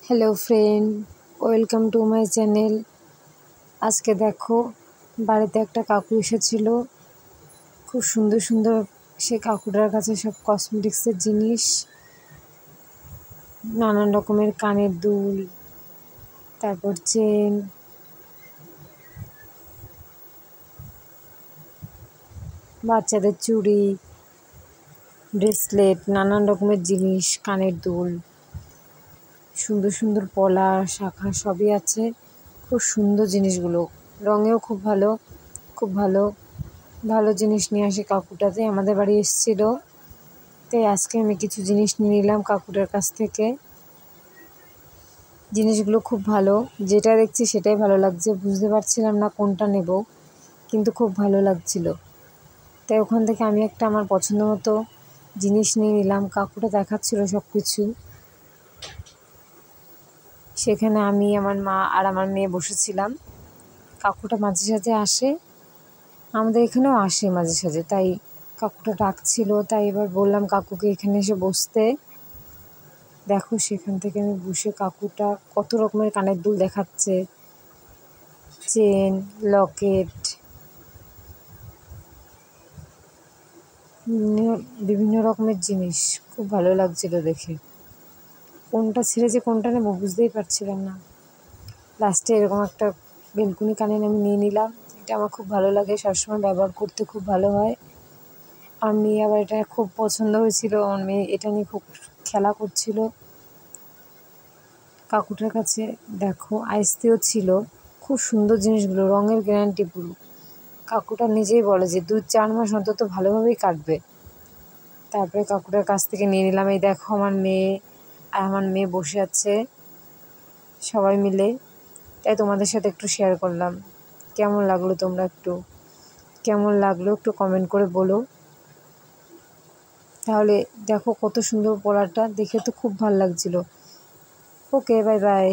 Hello friend, welcome to my channel. আজকে দেখো বাড়িতে একটা কাকু এসেছিল। খুব সুন্দর সুন্দর সে কাকুটার কাছে সব কসমেটিক্সের জিনিস, নানান রকমের কানের দুল, তারপর চেন, বাচ্চাদের চুড়ি, ব্রেসলেট, নানান রকমের জিনিস, কানের দুল, সুন্দর সুন্দর পলা শাখা সবই আছে। খুব সুন্দর জিনিসগুলো, রঙেও খুব ভালো, খুব ভালো ভালো জিনিস নিয়ে আসে কাকুটাতে। আমাদের বাড়ি এসেছিল, তাই আজকে আমি কিছু জিনিস নিয়ে নিলাম কাকুটার কাছ থেকে। জিনিসগুলো খুব ভালো, যেটা দেখছি সেটাই ভালো লাগছে, বুঝতে পারছিলাম না কোনটা নেব, কিন্তু খুব ভালো লাগছিল। তাই ওখান থেকে আমি একটা আমার পছন্দ মতো জিনিস নিয়ে নিলাম। কাকুটা দেখাচ্ছিল সব কিছু। সেখানে আমি, আমার মা আর আমার মেয়ে বসেছিলাম। কাকুটা মাঝে সাঝে আসে, আমাদের এখানেও আসে মাঝে সাঝে, তাই কাকুটা ডাকছিল। তাই এবার বললাম কাকুকে এখানে এসে বসতে। দেখো সেখান থেকে আমি বসে কাকুটা কত রকমের কানের দুল দেখাচ্ছে, চেন, লকেট, বিভিন্ন রকমের জিনিস। খুব ভালো লাগছিল দেখে। কোনটা ছেড়েছে কোনটা নেবো বুঝতেই পারছিলাম না। লাস্টে এরকম একটা বেলকুনি কানের আমি নিয়ে নিলাম। এটা আমার খুব ভালো লাগে, সবসময় ব্যবহার করতে খুব ভালো হয়। আমার মেয়ে আবার এটা খুব পছন্দ হয়েছিল, আমার মেয়ে এটা নিয়ে খুব খেলা করছিল। কাকুটার কাছে দেখো আইসতেও ছিল। খুব সুন্দর জিনিসগুলো, রঙের গ্যারান্টি পুরো। কাকুটা নিজেই বলে যে 2-4 মাস অন্তত ভালোভাবেই কাটবে। তারপরে কাকুটার কাছ থেকে নিয়ে নিলাম। এই দেখো আমার মেয়ে আর আমার মেয়ে বসে আছে সবাই মিলে, তাই তোমাদের সাথে একটু শেয়ার করলাম। কেমন লাগলো তোমরা কেমন লাগলো একটু কমেন্ট করে বলো। তাহলে দেখো কত সুন্দর পলাটা, দেখে তো খুব ভালো লাগছিল। ওকে, বাই বাই।